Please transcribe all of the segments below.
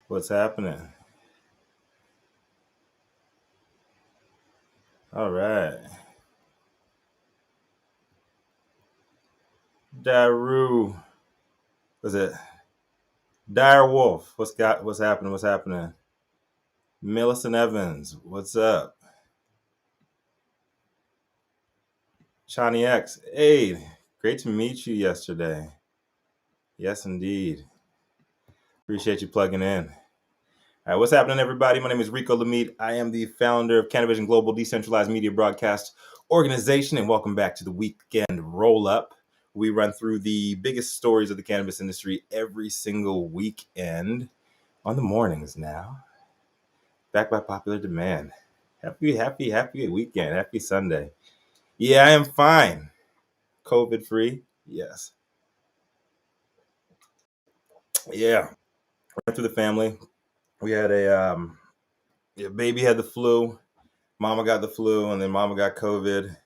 What's happening? All right. Daru. Was it Dire Wolf? What's happening? What's happening? Millicent Evans. What's up? Shawnee X. Hey, great to meet you yesterday. Yes, indeed. Appreciate you plugging in. All right, what's happening, everybody? My name is Rico Lamite. I am the founder of CANiVISION Global Decentralized Media Broadcast Organization, and welcome back to the weekend Rollup. We run through the biggest stories of the cannabis industry every single weekend on the mornings now, back by popular demand. Happy weekend. Happy Sunday. Yeah, I am fine. COVID free. Yes. Yeah. Went through the family. We had baby had the flu. Mama got the flu, and then mama got COVID,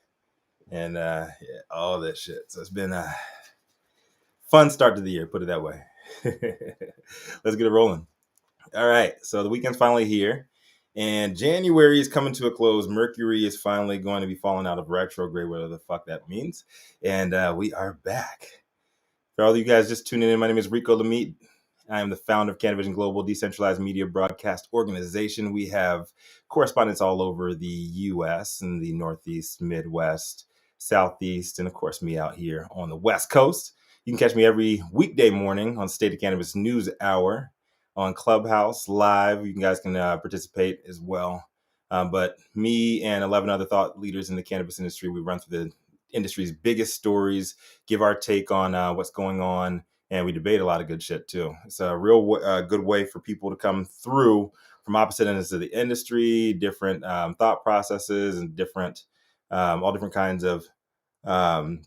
and yeah, all that shit. So it's been a fun start to the year, put it that way. Let's get it rolling. All right, so the weekend's finally here, and January is coming to a close. Mercury is finally going to be falling out of retrograde, whatever the fuck that means, and we are back. For all of you guys just tuning in, my name is Rico Lamite. I am the founder of CANiVISION Global Decentralized Media Broadcast Organization. We have correspondents all over the U.S. and the Northeast, Midwest, Southeast, and of course me out here on the West Coast. You can catch me every weekday morning on State of Cannabis News Hour on Clubhouse Live. You guys can participate as well. But me and 11 other thought leaders in the cannabis industry, we run through the industry's biggest stories, give our take on what's going on, and we debate a lot of good shit too. It's a real good way for people to come through from opposite ends of the industry, different thought processes, and all different kinds of, I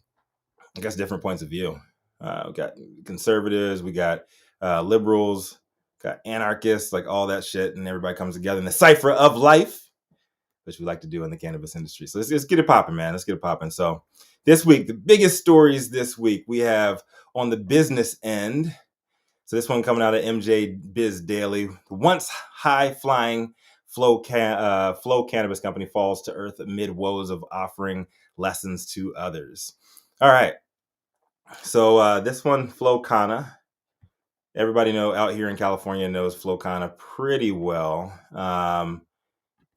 guess, different points of view. We got conservatives, we got liberals, got anarchists, like all that shit, and everybody comes together in the cipher of life, which we like to do in the cannabis industry. So let's get it popping, man. Let's get it popping. So this week, the biggest stories this week we have on the business end. So this one coming out of MJ Biz Daily. The once high-flying Flow Cannabis Company falls to earth amid woes of offering lessons to others. All right. So this one, Flow Kana. Everybody out here in California knows Flow Kana pretty well.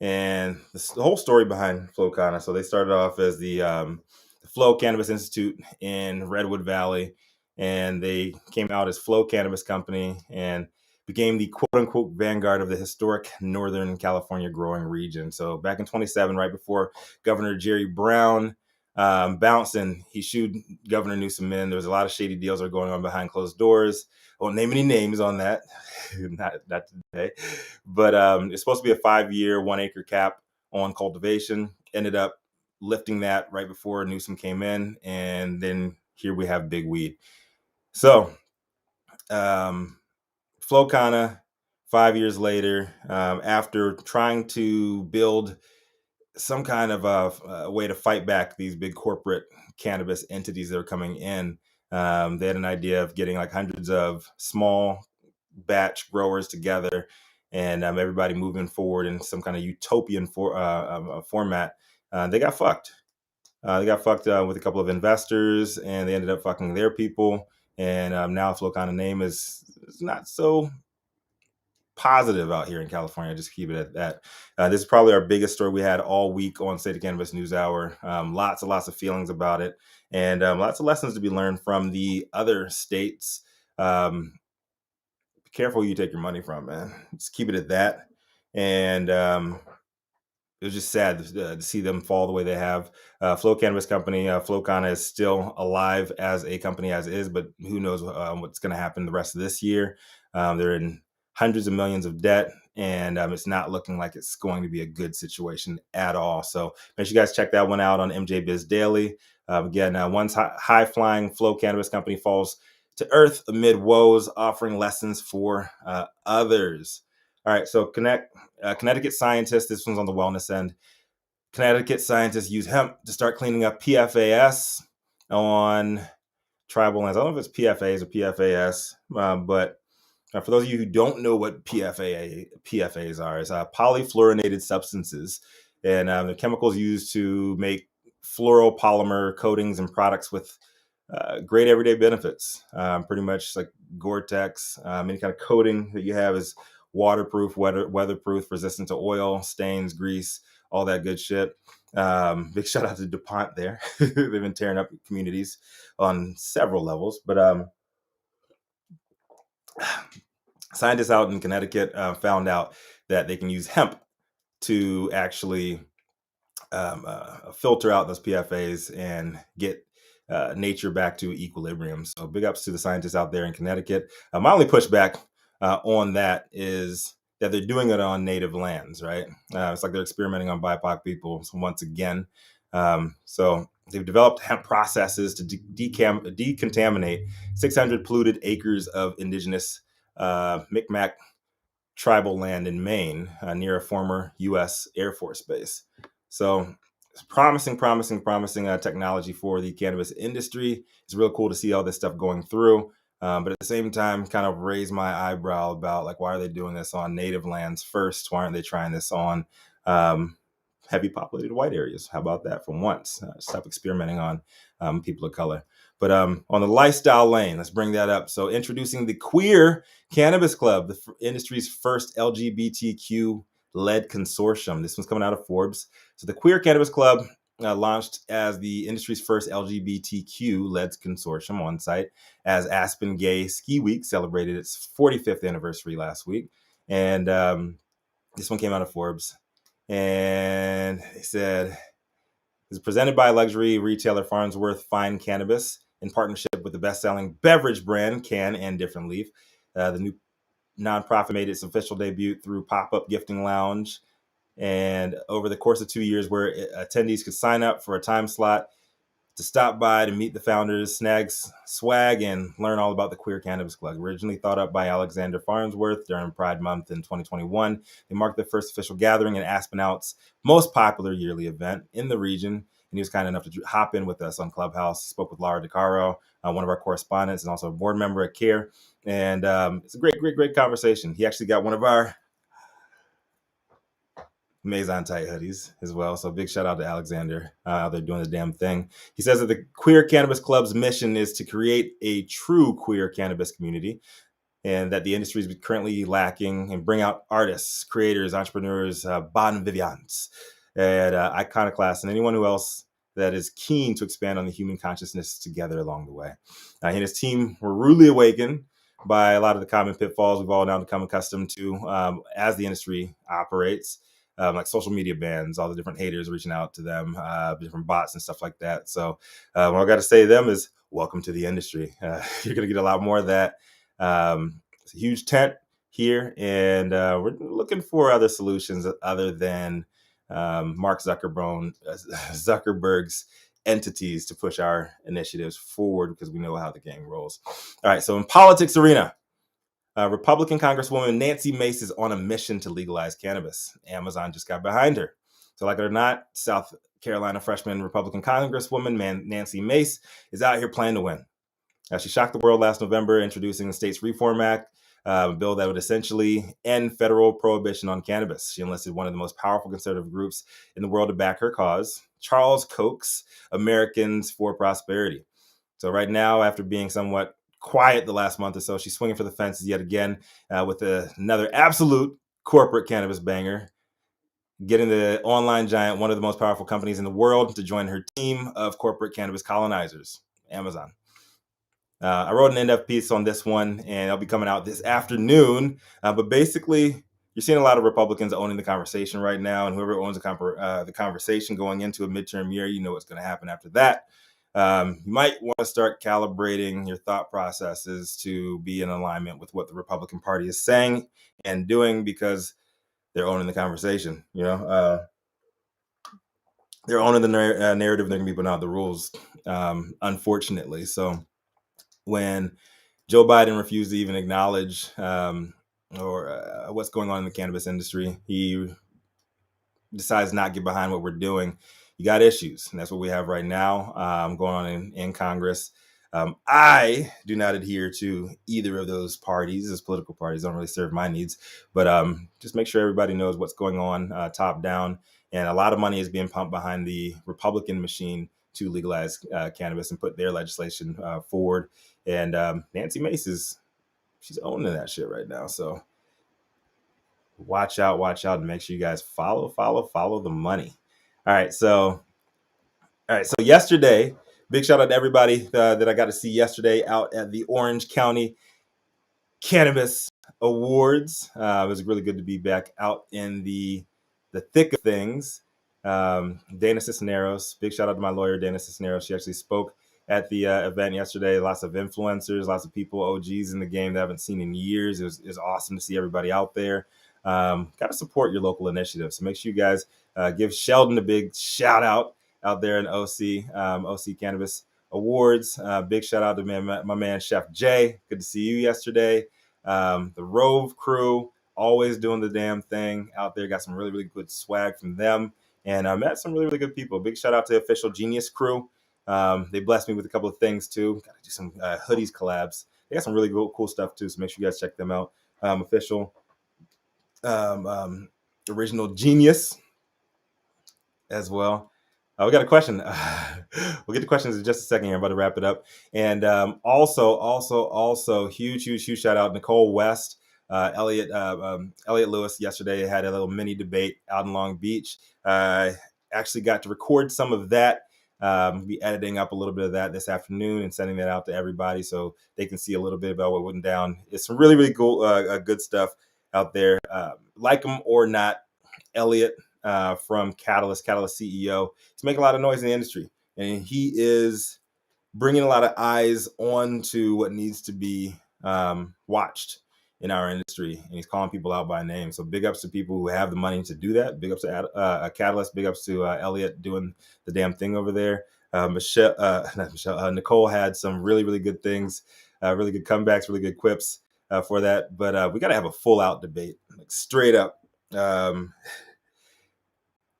And the whole story behind Flow Kana. So they started off as the Flow Cannabis Institute in Redwood Valley, and they came out as Flow Cannabis Company and became the quote unquote vanguard of the historic Northern California growing region. So back in 27, right before Governor Jerry Brown bounced and he shooed Governor Newsom in, there was a lot of shady deals that were going on behind closed doors. I won't name any names on that, not today. But it's supposed to be a 5-year, 1-acre cap on cultivation. Ended up lifting that right before Newsom came in, and then here we have big weed. So, Flow Kana, 5 years later, after trying to build some kind of a way to fight back these big corporate cannabis entities that are coming in, they had an idea of getting like hundreds of small batch growers together and everybody moving forward in some kind of utopian format. They got fucked. They got fucked with a couple of investors, and they ended up fucking their people. And now Flow Kind of name is not so positive out here in California. Just keep it at that. This is probably our biggest story we had all week on State of Cannabis News Hour. Lots of feelings about it, and lots of lessons to be learned from the other states. Be careful who you take your money from, man. Just keep it at that. And it was just sad to see them fall the way they have. Flow Cannabis Company, Flow Kana is still alive as a company as is, but who knows what's going to happen the rest of this year. They're in hundreds of millions of debt, and it's not looking like it's going to be a good situation at all. So make sure you guys check that one out on MJ Biz Daily. Again, once high-flying Flow Cannabis Company falls to earth amid woes, offering lessons for others. All right, so Connecticut scientists, this one's on the wellness end. Connecticut scientists use hemp to start cleaning up PFAS on tribal lands. I don't know if it's PFAs or PFAS, but For those of you who don't know what PFAs are, it's polyfluorinated substances, and the chemicals used to make fluoropolymer coatings and products with great everyday benefits. Pretty much like Gore-Tex, any kind of coating that you have is waterproof, weatherproof, resistant to oil, stains, grease, all that good shit. Big shout out to DuPont there. They've been tearing up communities on several levels, but scientists out in Connecticut found out that they can use hemp to actually filter out those PFAs and get nature back to equilibrium. So big ups to the scientists out there in Connecticut. My only pushback on that is that they're doing it on native lands, right? It's like they're experimenting on BIPOC people once again. So they've developed hemp processes to decontaminate 600 polluted acres of indigenous Micmac tribal land in Maine near a former U.S. Air Force base. So it's promising technology for the cannabis industry. It's real cool to see all this stuff going through. But at the same time, kind of raise my eyebrow about like, why are they doing this on native lands first? Why aren't they trying this on heavy populated white areas? How about that for once? Stop experimenting on people of color. But on the lifestyle lane, let's bring that up. So introducing the Queer Cannabis Club, the industry's first LGBTQ-led consortium. This one's coming out of Forbes. So the Queer Cannabis Club launched as the industry's first LGBTQ-led consortium on site as Aspen Gay Ski Week celebrated its 45th anniversary last week. And this one came out of Forbes. And they said, it's presented by luxury retailer Farnsworth Fine Cannabis in partnership with the best-selling beverage brand Can and Different Leaf. The new nonprofit made its official debut through Pop-Up Gifting Lounge. And over the course of 2 years, where attendees could sign up for a time slot to stop by to meet the founders, snag swag, and learn all about the Queer Cannabis Club. Originally thought up by Alexander Farnsworth during Pride Month in 2021, they marked their first official gathering in Aspen Out's most popular yearly event in the region. And he was kind enough to hop in with us on Clubhouse. He spoke with Laura DeCaro, one of our correspondents and also a board member at CARE. And it's a great conversation. He actually got one of our Maison tight hoodies as well. So big shout out to Alexander out there doing the damn thing. He says that the Queer Cannabis Club's mission is to create a true queer cannabis community, and that the industry is currently lacking, and bring out artists, creators, entrepreneurs, bon vivants, and iconoclasts, and anyone who else that is keen to expand on the human consciousness together along the way. He and his team were rudely awakened by a lot of the common pitfalls we've all now become accustomed to as the industry operates. Like social media bans, all the different haters reaching out to them, different bots and stuff like that. So what I got to say to them is welcome to the industry. You're going to get a lot more of that. It's a huge tent here, and we're looking for other solutions other than Mark Zuckerberg's entities to push our initiatives forward, because we know how the game rolls. All right, so in politics arena, Republican Congresswoman Nancy Mace is on a mission to legalize cannabis. Amazon just got behind her. So like it or not, South Carolina freshman Republican Congresswoman Nancy Mace is out here playing to win. She shocked the world last November, introducing the States Reform Act, a bill that would essentially end federal prohibition on cannabis. She enlisted one of the most powerful conservative groups in the world to back her cause, Charles Koch's Americans for Prosperity. So right now, after being somewhat quiet the last month or so, she's swinging for the fences yet again with another absolute corporate cannabis banger, getting the online giant, one of the most powerful companies in the world, to join her team of corporate cannabis colonizers, Amazon. I wrote an in-depth piece on this one, and it'll be coming out this afternoon. But basically, you're seeing a lot of Republicans owning the conversation right now, and whoever owns the conversation going into a midterm year, you know what's going to happen after that. You might want to start calibrating your thought processes to be in alignment with what the Republican Party is saying and doing, because they're owning the conversation. They're owning the narrative. They're going to be putting out the rules, unfortunately. So when Joe Biden refused to even acknowledge what's going on in the cannabis industry, he decides not to get behind what we're doing. You got issues, and that's what we have right now going on in Congress. I do not adhere to either of those parties. Those political parties don't really serve my needs, but just make sure everybody knows what's going on top down. And a lot of money is being pumped behind the Republican machine to legalize cannabis and put their legislation forward. And Nancy Mace she's owning that shit right now. So watch out, and make sure you guys follow the money. All right, so yesterday, big shout out to everybody that I got to see yesterday out at the Orange County Cannabis Awards. It was really good to be back out in the thick of things. Dana Cisneros, big shout out to my lawyer, Dana Cisneros. She actually spoke at the event yesterday. Lots of influencers, lots of people, OGs in the game that I haven't seen in years. It was awesome to see everybody out there. Got to support your local initiatives. So make sure you guys give Sheldon a big shout out there in OC Cannabis Awards. Big shout out to my man Chef Jay. Good to see you yesterday. The Rove crew always doing the damn thing out there. Got some really, really good swag from them. And I met some really, really good people. Big shout out to the Official Genius crew. They blessed me with a couple of things too. Got to do some hoodies collabs. They got some really cool stuff too. So make sure you guys check them out. Official Original Genius as well. We got a question. We'll get to questions in just a second here. I'm about to wrap it up. And also, huge shout out Nicole West, Elliot Lewis. Yesterday had a little mini debate out in Long Beach. Actually got to record some of that. Be editing up a little bit of that this afternoon and sending that out to everybody so they can see a little bit about what went down. It's some really, really cool, good stuff out there. Like them or not, Elliot from Catalyst CEO. He's making a lot of noise in the industry, and he is bringing a lot of eyes onto what needs to be watched in our industry, and he's calling people out by name. So big ups to people who have the money to do that. Big ups to Catalyst. Big ups to Elliot doing the damn thing over there. Nicole had some really, really good things, really good comebacks, really good quips for that. But we got to have a full out debate, like straight up.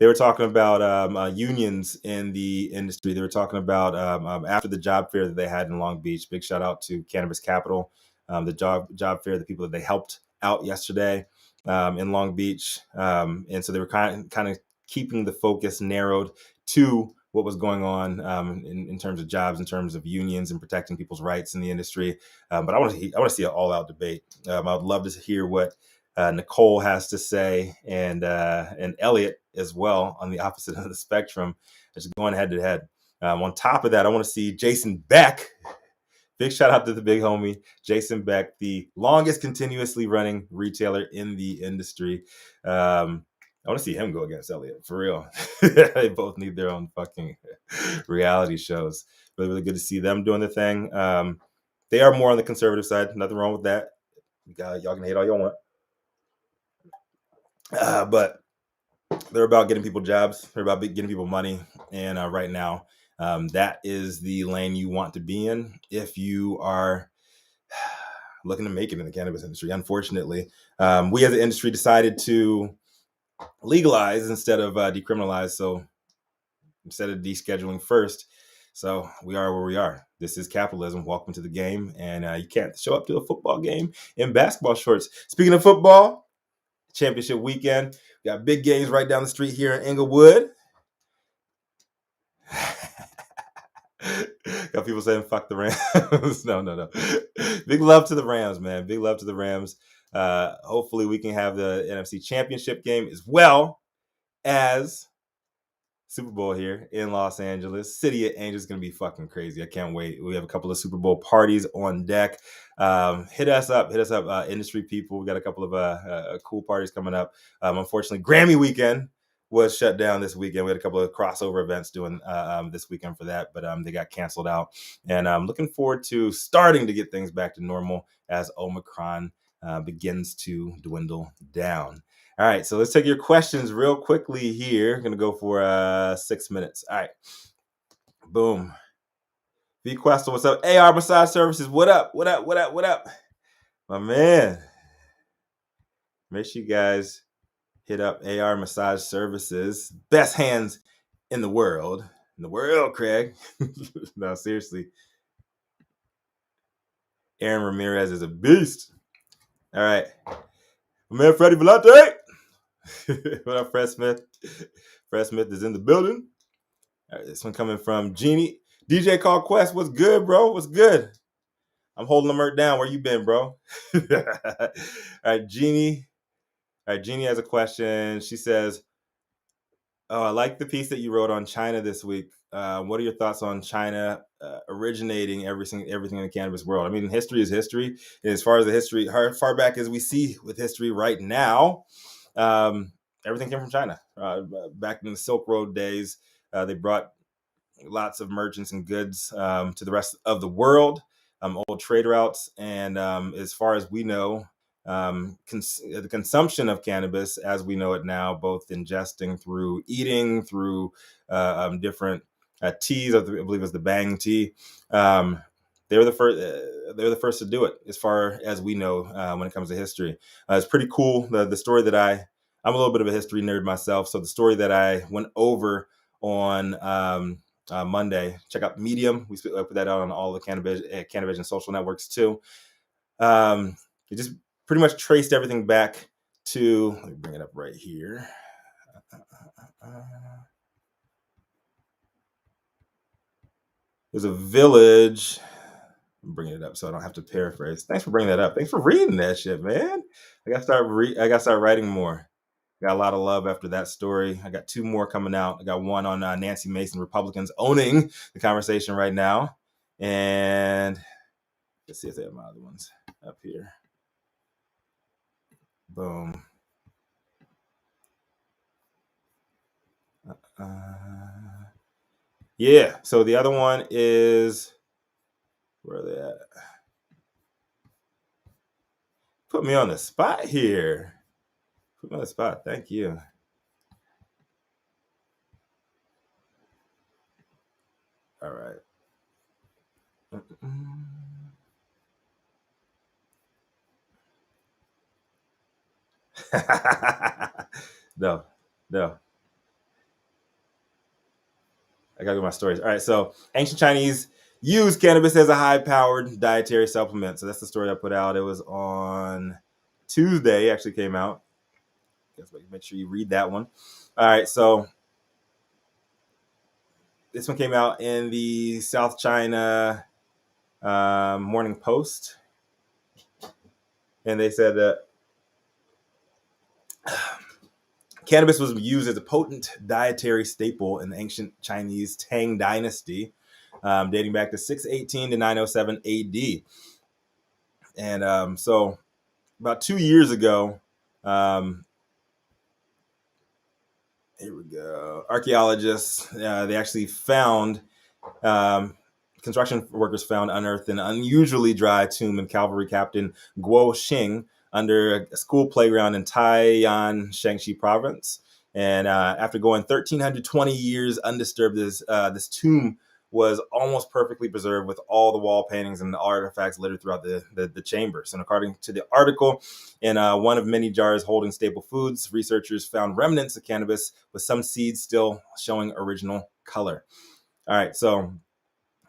They were talking about unions in the industry. They were talking about after the job fair that they had in Long Beach. Big shout out to Cannabis Capital, the job fair, the people that they helped out yesterday in Long Beach. And so they were kind of keeping the focus narrowed to what was going on in terms of jobs, in terms of unions and protecting people's rights in the industry. But I want to see an all out debate. I would love to hear what Nicole has to say, and Elliot as well on the opposite end of the spectrum, just going head to head. On top of that, I want to see Jason Beck. Big shout out to the big homie, Jason Beck, the longest continuously running retailer in the industry. I want to see him go against Elliot, for real. They both need their own fucking reality shows. Really, really good to see them doing the thing. They are more on the conservative side. Nothing wrong with that. Y'all can hate all y'all want. But they're about getting people jobs. They're about getting people money. And right now, that is the lane you want to be in if you are looking to make it in the cannabis industry. Unfortunately, we as an industry decided to legalize instead of decriminalize. So instead of descheduling first. So we are where we are. This is capitalism. Welcome to the game. And you can't show up to a football game in basketball shorts. Speaking of football, championship weekend. We got big games right down the street here in Inglewood. Got people saying fuck the Rams. No. Big love to the Rams, man. Big love to the Rams. Hopefully we can have the NFC Championship game as well as Super Bowl here in Los Angeles. City of Angels is going to be fucking crazy. I can't wait. We have a couple of Super Bowl parties on deck. Hit us up, industry people. We got a couple of cool parties coming up. Unfortunately, Grammy weekend was shut down this weekend. We had a couple of crossover events doing this weekend for that, but they got canceled out. And I'm looking forward to starting to get things back to normal as Omicron begins to dwindle down. All right, so let's take your questions real quickly here. I'm going to go for 6 minutes. All right. Boom. V Questel, what's up? AR Massage Services, what up? My man. Make sure you guys hit up AR Massage Services. Best hands in the world. Craig. No, seriously. Aaron Ramirez is a beast. All right. My man Freddie Velante. What up, Fred Smith? Fred Smith is in the building. All right, this one coming from Jeannie. DJ Call Quest, what's good, bro? What's good? I'm holding the Mert down. Where you been, bro? All right, Jeannie. All right, Jeannie has a question. She says, "Oh, I like the piece that you wrote on China this week. What are your thoughts on China originating everything in the cannabis world? I mean, history is history. And as far as the history, far back as we see with history right now, everything came from China. Back in the Silk Road days, they brought lots of merchants and goods to the rest of the world, old trade routes. And as far as we know, the consumption of cannabis as we know it now, both ingesting through eating, through different teas, I believe it was the Bang tea. They were the first. They were the first to do it, as far as we know, when it comes to history. It's pretty cool. The story that I'm a little bit of a history nerd myself, so the story that I went over on Monday. Check out Medium. We put that out on all the CANiVISION social networks too. It just pretty much traced everything back to. Let me bring it up right here. There's a village. I'm bringing it up so I don't have to paraphrase. Thanks for bringing that up. Thanks for reading that shit, man. I gotta start writing more. Got a lot of love after that story. I got 2 more coming out. I got one on Nancy Mason, Republicans owning the conversation right now. And let's see if they have my other ones up here. Boom. Yeah. So the other one is, where are they at? Put me on the spot here. Put me on the spot. Thank you. All right. No. I gotta get my stories. All right. So ancient Chinese used cannabis as a high-powered dietary supplement. So that's the story I put out. It was on Tuesday. Actually came out. Guess make sure you read that one. All right. So this one came out in the South China Morning Post, and they said that cannabis was used as a potent dietary staple in the ancient Chinese Tang Dynasty, dating back to 618 to 907 AD. And so about 2 years ago, here we go. Archaeologists, they actually found, construction workers unearthed an unusually dry tomb in cavalry captain Guo Xing under a school playground in Taiyan, Shaanxi province. And after going 1,320 years undisturbed, this tomb was almost perfectly preserved with all the wall paintings and the artifacts littered throughout the chambers. And according to the article, in one of many jars holding staple foods, researchers found remnants of cannabis with some seeds still showing original color. All right, so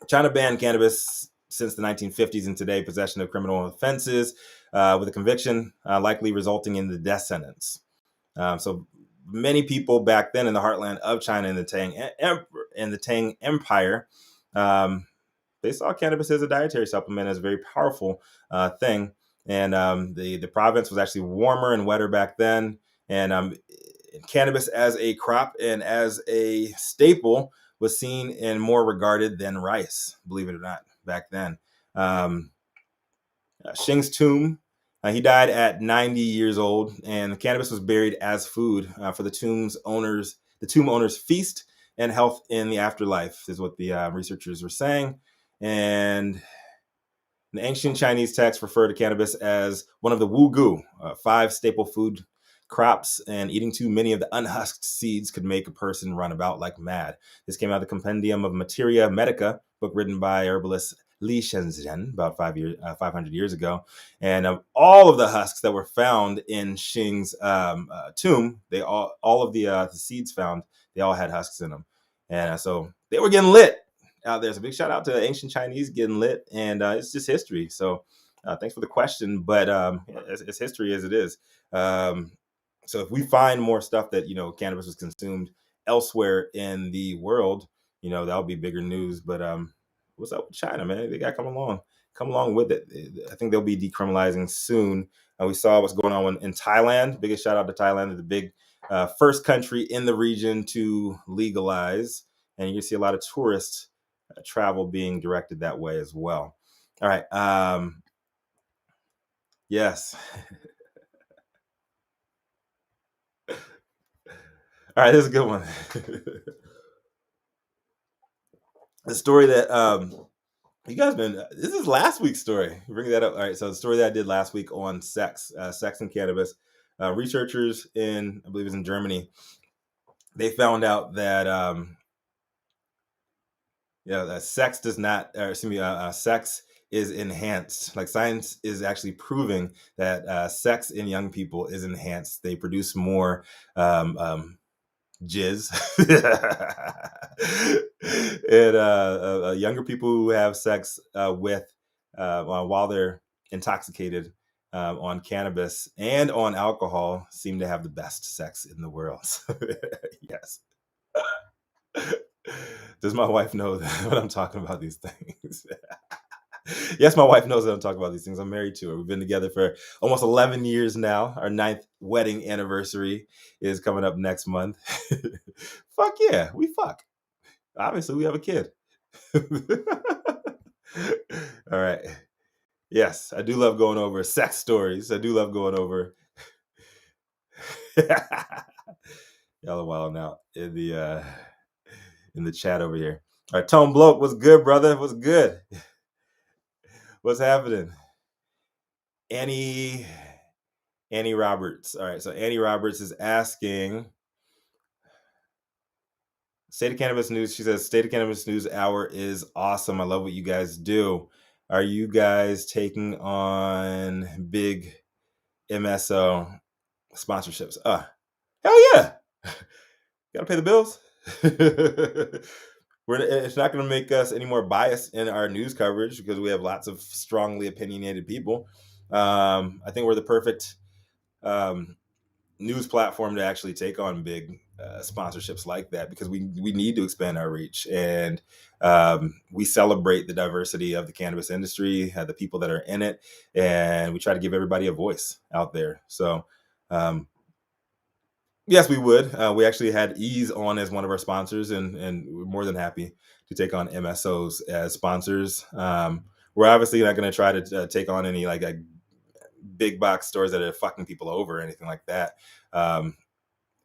China banned cannabis since the 1950s, and today possession of criminal offenses with a conviction likely resulting in the death sentence. So many people back then in the heartland of China in the Tang Empire, they saw cannabis as a dietary supplement, as a very powerful thing. And the province was actually warmer and wetter back then. And cannabis as a crop and as a staple was seen and more regarded than rice, believe it or not, back then. Xing's tomb, he died at 90 years old, and the cannabis was buried as food for the tomb owner's feast and health in the afterlife, is what the researchers were saying. And the ancient Chinese texts refer to cannabis as one of the wugu, 5 staple food crops, and eating too many of the unhusked seeds could make a person run about like mad. This came out of the Compendium of Materia Medica, book written by herbalist Li Shenzhen about 500 years ago. And all of the husks that were found in Xing's tomb, all of the seeds found, they all had husks in them. And so they were getting lit out there. So big shout out to ancient Chinese getting lit, and it's just history. So Thanks for the question, but it's history as it is. Um, so if we find more stuff that cannabis was consumed elsewhere in the world, that'll be bigger news. But what's up with China, man? They got to come along with it. I think they'll be decriminalizing soon. We saw what's going on in Thailand. Biggest shout out to Thailand, the big first country in the region to legalize, and you can see a lot of tourists travel being directed that way as well. All right. Yes. All right, this is a good one. The story that you guys been this is last week's story. Bring that up. All right, so the story that I did last week on sex and cannabis. Researchers in, I believe it was in Germany, they found out that that sex does not, or excuse me, sex is enhanced. Like science is actually proving that sex in young people is enhanced. They produce more jizz. And younger people who have sex with while they're intoxicated on cannabis and on alcohol seem to have the best sex in the world. Yes. Does my wife know that when I'm talking about these things? Yes, my wife knows that I'm talking about these things. I'm married to her. We've been together for almost 11 years now. Our 9th wedding anniversary is coming up next month. Fuck yeah, we fuck. Obviously, we have a kid. All right. Yes, I do love going over sex stories. I do love going over. Y'all are wilding out in the chat over here. All right, Tone Bloke, what's good, brother? What's good? What's happening? Annie Roberts. All right, so Annie Roberts is asking, State of Cannabis News. She says, State of Cannabis News Hour is awesome. I love what you guys do. Are you guys taking on big MSO sponsorships? Hell yeah. Gotta pay the bills. It's not going to make us any more biased in our news coverage because we have lots of strongly opinionated people. I think we're the perfect news platform to actually take on big sponsorships like that because we need to expand our reach, and we celebrate the diversity of the cannabis industry, the people that are in it, and we try to give everybody a voice out there. So yes, we would. We actually had Ease on as one of our sponsors, and we're more than happy to take on MSOs as sponsors. We're obviously not going to try to take on any like big box stores that are fucking people over or anything like that.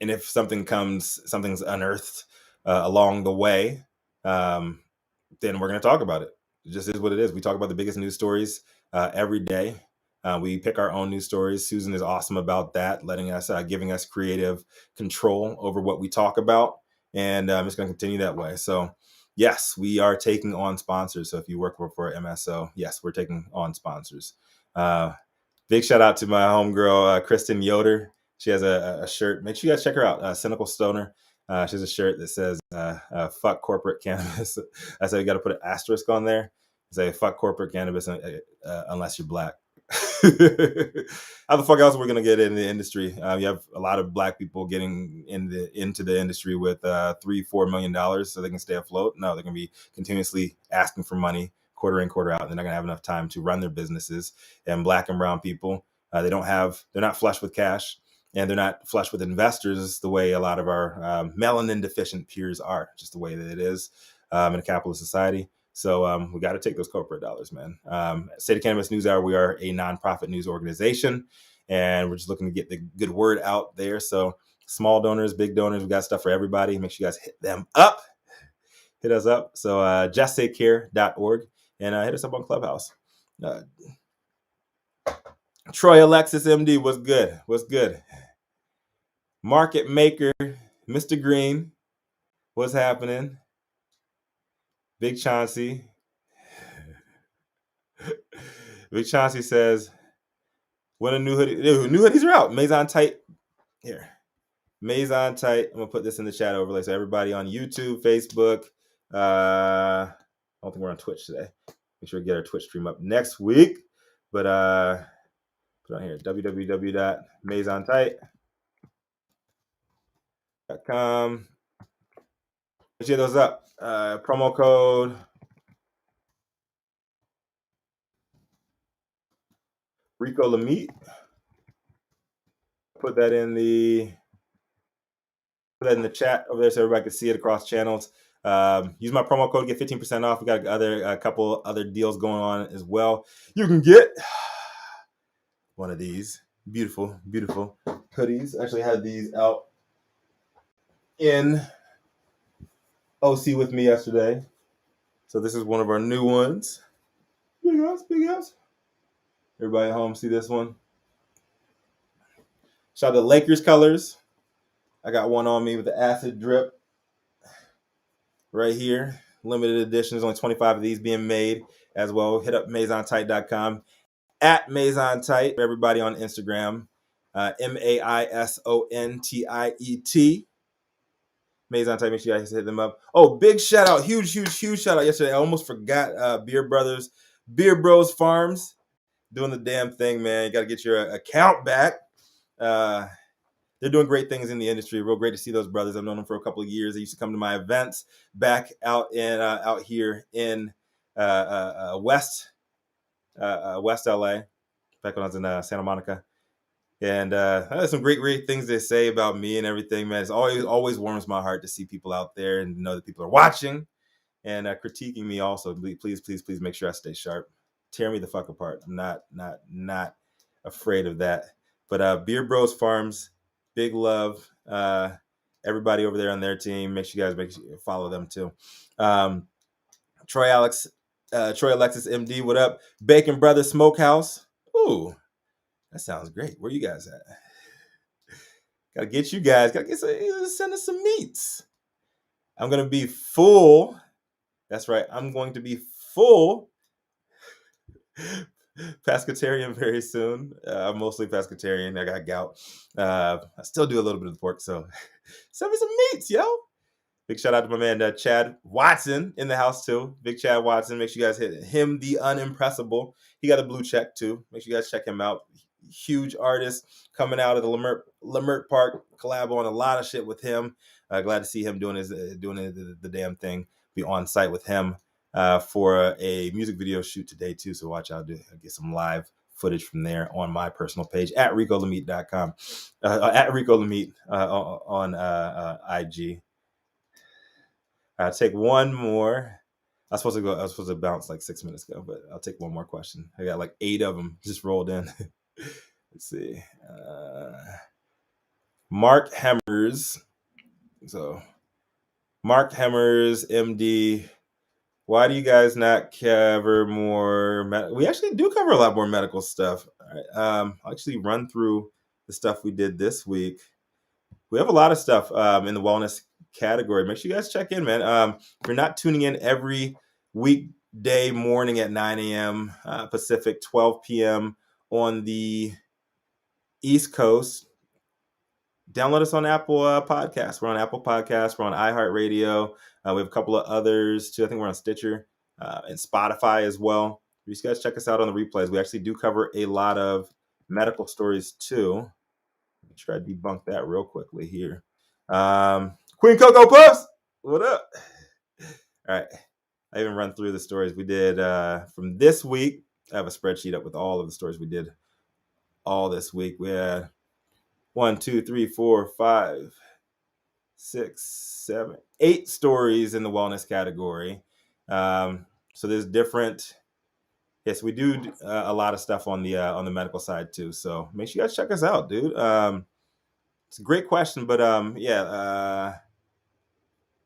And if something's unearthed along the way, then we're going to talk about it. It just is what it is. We talk about the biggest news stories every day. We pick our own news stories. Susan is awesome about that, letting us, giving us creative control over what we talk about. And it's going to continue that way. So yes, we are taking on sponsors. So if you work for MSO, yes, we're taking on sponsors. Big shout out to my homegirl, Kristen Yoder. She has a shirt. Make sure you guys check her out. Cynical Stoner. She has a shirt that says "fuck corporate cannabis." I said you got to put an asterisk on there. Say "fuck corporate cannabis" unless you're black. How the fuck else are we gonna get in the industry? You have a lot of black people getting into the industry with $3-4 million so they can stay afloat. No, they're gonna be continuously asking for money, quarter in, quarter out. And they're not gonna have enough time to run their businesses. And black and brown people, they're not flush with cash, and they're not flush with investors the way a lot of our melanin deficient peers are. Just the way that it is in a capitalist society. So we got to take those corporate dollars, man. State of Cannabis News Hour, we are a nonprofit news organization, and we're just looking to get the good word out there. So small donors, big donors, we got stuff for everybody. Make sure you guys hit them up. Hit us up. So justsaycare.org, and hit us up on Clubhouse. Troy Alexis MD, what's good? What's good? Market Maker, Mr. Green, what's happening? Big Chauncey. Big Chauncey says, when a new hoodies are out. Maison Tight. Here. Maison Tight. I'm going to put this in the chat overlay. So everybody on YouTube, Facebook. I don't think we're on Twitch today. Make sure we get our Twitch stream up next week. But put on here www.maisontight.com. Check those up. Promo code Rico Lamite. Put that in the chat over there so everybody can see it across channels. Use my promo code to get 15% off. We got a couple other deals going on as well. You can get one of these beautiful hoodies. I actually had these out in OC with me yesterday. So this is one of our new ones. Big ass. Everybody at home see this one. Shout out to Lakers colors. I got one on me with the acid drip right here. Limited edition. There's only 25 of these being made as well. Hit up MaisonTight.com. At MaisonTight. Everybody on Instagram. MaisonTiet. MaisonTight. Make sure you guys hit them up. Oh, big shout out. Huge shout out yesterday. I almost forgot Beer Bros Farms. Doing the damn thing, man. You got to get your account back. They're doing great things in the industry. Real great to see those brothers. I've known them for a couple of years. They used to come to my events back out here in West LA, back when I was in Santa Monica. And there's some great things they say about me and everything, man. It's always warms my heart to see people out there and know that people are watching and critiquing me also. Please make sure I stay sharp. Tear me the fuck apart. I'm not afraid of that. But Beer Bros Farms, big love. Everybody over there on their team. Make sure you guys follow them too. Troy Alexis MD, what up? Bacon Brothers Smokehouse. Ooh, that sounds great. Where you guys at? Gotta get you guys. Send us some meats. I'm gonna be full. That's right. I'm going to be full pescatarian very soon. I'm mostly pescatarian. I got gout. I still do a little bit of the pork, so send me some meats, yo. Big shout out to my man Chad Watson in the house too. Big Chad Watson. Make sure you guys hit him, the unimpressible. He got a blue check too. Make sure you guys check him out. Huge artist coming out of the Lamert Park. Collab on a lot of shit with him. Glad to see him doing the damn thing. Be on site with him for a music video shoot today too. So watch out. I'll get some live footage from there on my personal page at RicoLamite.com. At RicoLamite on IG. I'll take one more. I was supposed to bounce like 6 minutes ago, but I'll take one more question. I got like 8 of them just rolled in. Let's see. Mark Hemmers. So, Mark Hemmers, MD. Why do you guys not cover more? We actually do cover a lot more medical stuff. All right. I'll actually run through the stuff we did this week. We have a lot of stuff in the wellness category. Make sure you guys check in, man. If you're not tuning in every weekday morning at 9 a.m. Pacific, 12 p.m. on the East Coast, download us on Apple Podcasts. We're on Apple Podcasts. We're on iHeartRadio. We have a couple of others too. I think we're on Stitcher and Spotify as well. You guys check us out on the replays. We actually do cover a lot of medical stories too. Try to debunk that real quickly here. Queen Cocoa Puffs, what up? All right. I even run through the stories we did from this week. I have a spreadsheet up with all of the stories we did all this week. We had 1, 2, 3, 4, 5, 6, 7, 8 stories in the wellness category. So there's different. Yes, we do a lot of stuff on the medical side too. So make sure you guys check us out, dude. It's a great question, but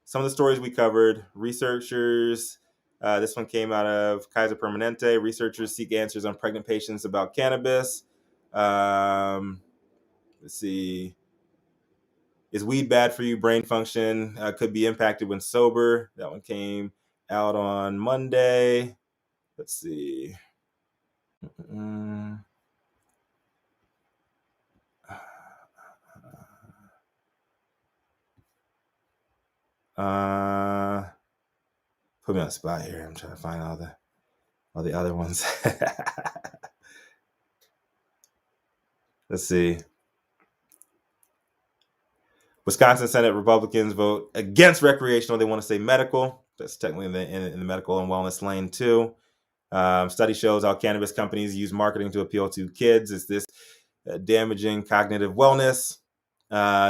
some of the stories we covered, researchers. This one came out of Kaiser Permanente. Researchers seek answers on pregnant patients about cannabis. Let's see. Is weed bad for you? Brain function could be impacted when sober. That one came out on Monday. Let's see. Put me on the spot here. I'm trying to find all the other ones. Let's see. Wisconsin Senate Republicans vote against recreational. They want to say medical. That's technically in the medical and wellness lane too. Study shows how cannabis companies use marketing to appeal to kids. Is this damaging cognitive wellness?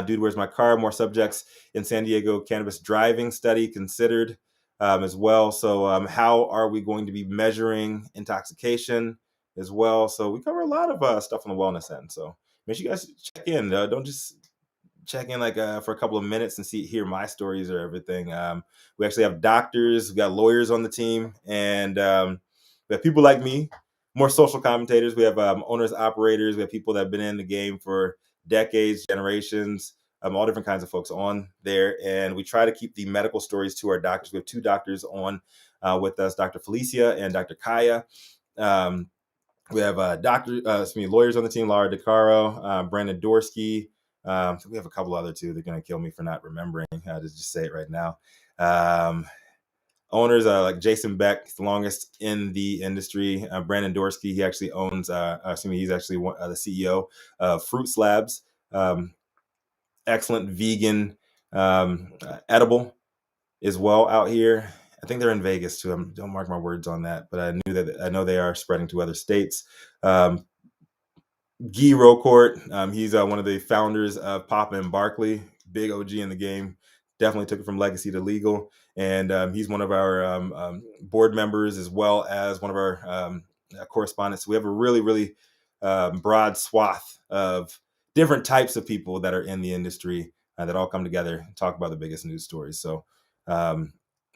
Dude, where's my car? More subjects in San Diego cannabis driving study considered as well. So how are we going to be measuring intoxication as well? So we cover a lot of stuff on the wellness end. So make sure you guys check in. Don't just check in for a couple of minutes and hear my stories or everything. We actually have doctors, we got lawyers on the team, and we have people like me, more social commentators. We have owners, operators. We have people that have been in the game for decades, generations, all different kinds of folks on there. And we try to keep the medical stories to our doctors. We have two doctors on with us, Dr. Felicia and Dr. Kaya. We have lawyers on the team, Laura DeCaro, Brandon Dorsky. We have a couple other too. They're going to kill me for not remembering how to just say it right now. Owners like Jason Beck, the longest in the industry. Brandon Dorsky, he actually owns. He's actually the CEO of Fruit Slabs, excellent vegan edible as well out here. I think they're in Vegas too. Don't mark my words on that, but I know they are spreading to other states. Guy Rocourt, he's one of the founders of Papa and Barkley, big OG in the game. Definitely took it from legacy to legal, and he's one of our board members as well as one of our correspondents. We have a really, really broad swath of different types of people that are in the industry that all come together and talk about the biggest news stories. So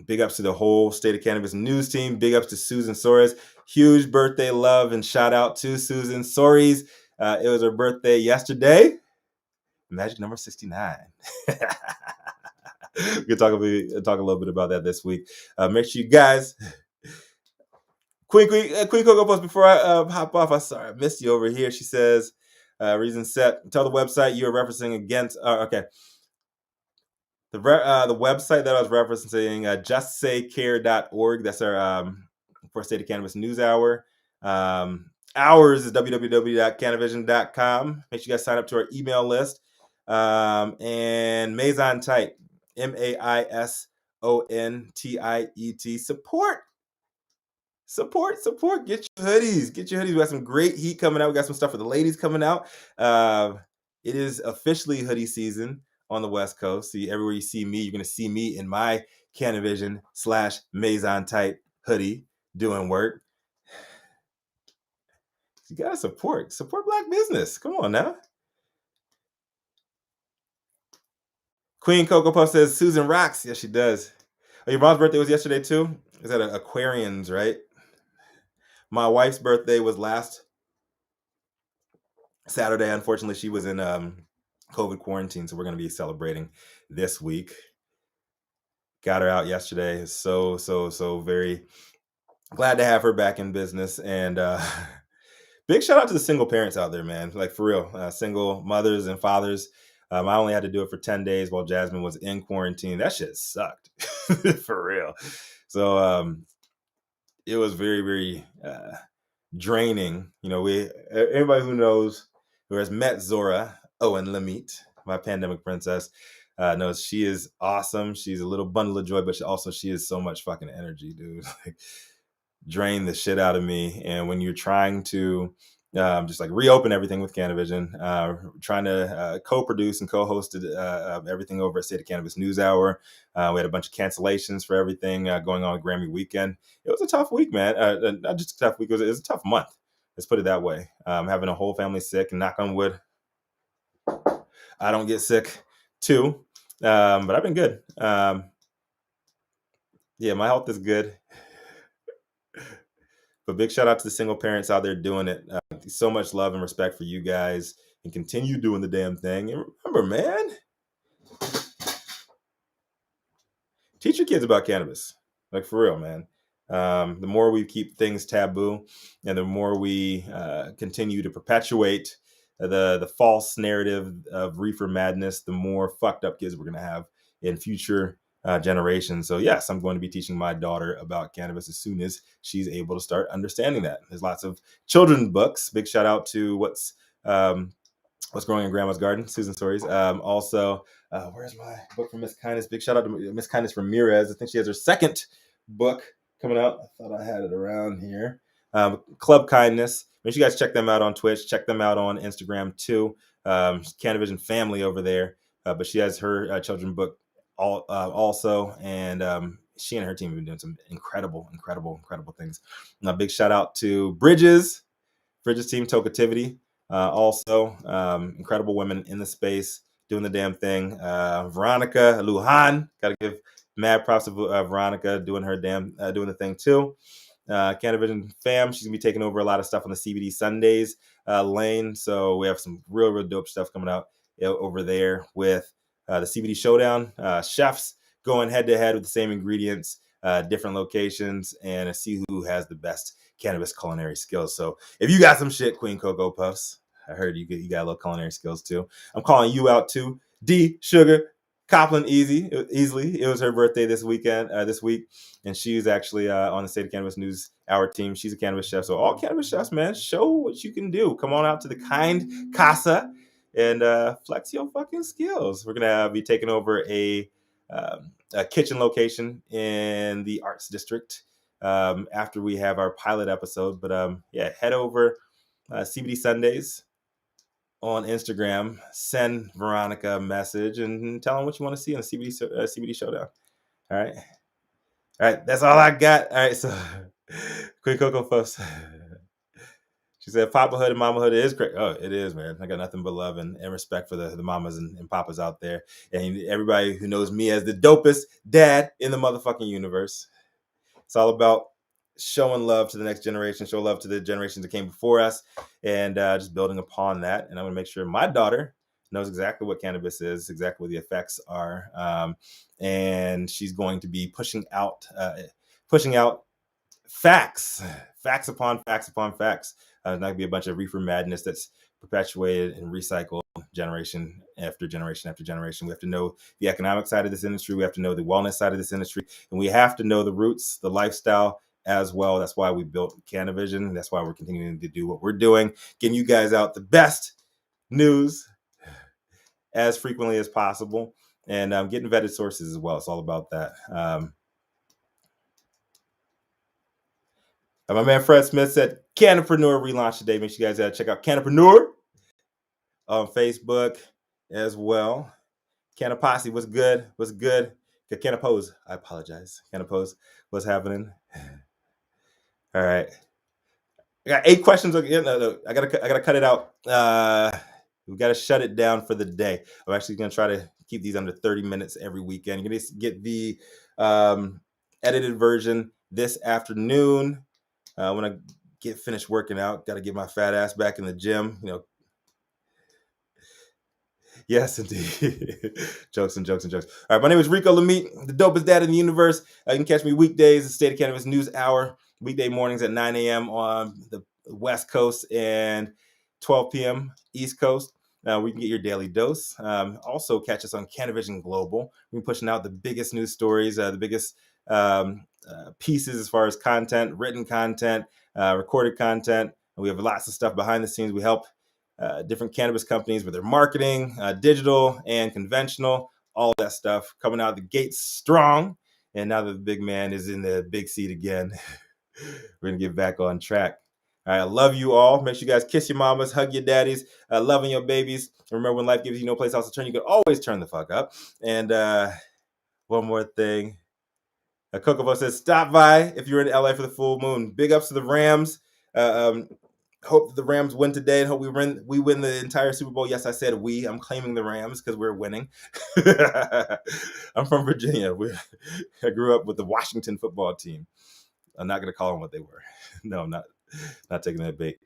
big ups to the whole State of Cannabis news team. Big ups to Susan Soares. Huge birthday love and shout out to Susan Soares. It was her birthday yesterday. Magic number 69. We can talk a little bit about that this week. Make sure you guys, Queen Coco Post, before I hop off, I missed you over here. She says, reason set, tell the website you are referencing against, okay. The website that I was referencing, justsaycare.org. That's our for State of Cannabis News Hour. Ours is www.canivision.com. Make sure you guys sign up to our email list. And Maison Tight, MAISONTIET. Support. Get your hoodies. We got some great heat coming out. We got some stuff for the ladies coming out. It is officially hoodie season on the West Coast. See, everywhere you see me, you're going to see me in my CANiVISION / Maison Tight hoodie doing work. You got to support Black business. Come on now. Queen Coco Puff says, Susan rocks. Yes, she does. Oh, your mom's birthday was yesterday too? Is that Aquarians, right? My wife's birthday was last Saturday. Unfortunately, she was in COVID quarantine, so we're going to be celebrating this week. Got her out yesterday. So very glad to have her back in business. And big shout out to the single parents out there, man. Like for real, single mothers and fathers. I only had to do it for 10 days while Jasmine was in quarantine. That shit sucked for real. So it was very, very draining. You know, everybody who has met Zora Owen Lamit, my pandemic princess, knows she is awesome. She's a little bundle of joy, but she is so much fucking energy, dude. Like, drain the shit out of me. And when you're trying to just like reopen everything with CANiVISION, trying to co-produce and co-host everything over at State of Cannabis News Hour. We had a bunch of cancellations for everything going on at Grammy weekend. It was a tough week, man. Not just a tough week, it was a tough month. Let's put it that way. Having a whole family sick, and knock on wood, I don't get sick too. But I've been good. Yeah, my health is good. But big shout out to the single parents out there doing it. So much love and respect for you guys, and continue doing the damn thing. And remember, man, teach your kids about cannabis. Like for real, man. The more we keep things taboo, and the more we continue to perpetuate the false narrative of reefer madness, the more fucked up kids we're going to have in future generations. So yes, I'm going to be teaching my daughter about cannabis as soon as she's able to start understanding that. There's lots of children's books. Big shout out to what's What's Growing in Grandma's Garden, Susan Stories. Also, where's my book from Miss Kindness? Big shout out to Miss Kindness Ramirez. I think she has her second book coming out. I thought I had it around here. Club Kindness. Make sure you guys check them out on Twitch. Check them out on Instagram too. CANiVISION family over there. But she has her children's book also. And she and her team have been doing some incredible things. Big shout out to Bridges team, Tokativity. Also, incredible women in the space doing the damn thing. Veronica Lujan, gotta give mad props to Veronica doing her doing the thing too. CANiVISION fam, she's gonna be taking over a lot of stuff on the CBD Sundays lane. So we have some real dope stuff coming out over there with the CBD Showdown. Chefs going head to head with the same ingredients, different locations, and see who has the best cannabis culinary skills. So if you got some shit, Queen Cocoa Puffs, I heard you got a little culinary skills too. I'm calling you out too. D Sugar Copland easily. It was her birthday this week, and she's actually on the State of Cannabis News Hour team. She's a cannabis chef. So all cannabis chefs, man, show what you can do. Come on out to the Kind Casa and flex your fucking skills. We're gonna be taking over a kitchen location in the Arts District after we have our pilot episode. But head over CBD Sundays on Instagram. Send Veronica a message and tell them what you want to see on the CBD Showdown. All right. That's all I got. All right, so Quick Cocoa Puffs. She said, "Papahood and mamahood is great." Oh, it is, man. I got nothing but love and respect for the mamas and papas out there, and everybody who knows me as the dopest dad in the motherfucking universe. It's all about showing love to the next generation, show love to the generations that came before us, and just building upon that. And I'm going to make sure my daughter knows exactly what cannabis is, exactly what the effects are, and she's going to be pushing out facts upon facts upon facts. Not going to be a bunch of reefer madness that's perpetuated and recycled generation after generation after generation. We have to know the economic side of this industry. We have to know the wellness side of this industry. And we have to know the roots, the lifestyle as well. That's why we built CANiVISION. That's why we're continuing to do what we're doing, getting you guys out the best news as frequently as possible, and getting vetted sources as well. It's all about that. My man Fred Smith said Canapreneur relaunched today. Make sure you guys check out Canapreneur on Facebook as well. Canaposse, what's good? Canapose, I apologize. Canapose, what's happening? All right. I got 8 questions. No, I gotta cut it out. We gotta shut it down for the day. I'm actually gonna try to keep these under 30 minutes every weekend. You're gonna get the edited version this afternoon. When I get finished working out, got to get my fat ass back in the gym. Yes, indeed. Jokes. All right, my name is Rico Lamite, the dopest dad in the universe. You can catch me weekdays, the State of Cannabis News Hour, weekday mornings at 9 a.m. on the West Coast and 12 p.m. East Coast. We can get your daily dose. Also, catch us on CANiVISION Global. We're pushing out the biggest news stories, the biggest pieces as far as content, written content, recorded content. And we have lots of stuff behind the scenes. We help different cannabis companies with their marketing, digital and conventional, all that stuff coming out of the gates strong. And now that the big man is in the big seat again, we're going to get back on track. All right, I love you all. Make sure you guys kiss your mamas, hug your daddies, loving your babies. Remember, when life gives you no place else to turn, you can always turn the fuck up. And one more thing. Kokovo says, stop by if you're in LA for the full moon. Big ups to the Rams. Hope that the Rams win today and hope we win the entire Super Bowl. Yes, I said we. I'm claiming the Rams because we're winning. I'm from Virginia. I grew up with the Washington football team. I'm not going to call them what they were. No, I'm not taking that bait.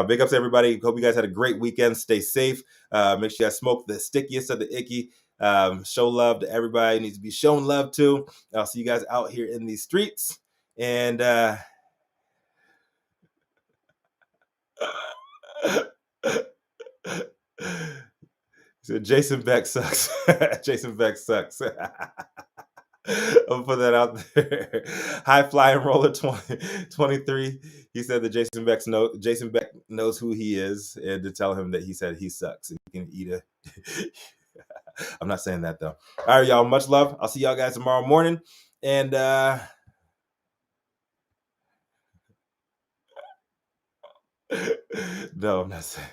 Big ups to everybody. Hope you guys had a great weekend. Stay safe. Make sure you guys smoke the stickiest of the icky. Show love to everybody. Needs to be shown love to. I'll see you guys out here in these streets. And so Jason Beck sucks. Jason Beck sucks. I'll put that out there. High flying roller 23. He said that Jason Beck knows who he is, and to tell him that he said he sucks and he can eat a. I'm not saying that though. All right, y'all. Much love. I'll see y'all guys tomorrow morning. And no, I'm not saying.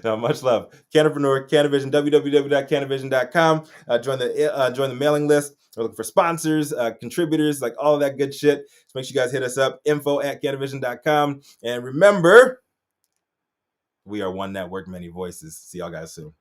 No, much love. Canipreneur, CANiVISION, www.canivision.com. Join the mailing list. We're looking for sponsors, contributors, like all of that good shit. So make sure you guys hit us up, info@canivision.com. And remember, we are one network, many voices. See y'all guys soon.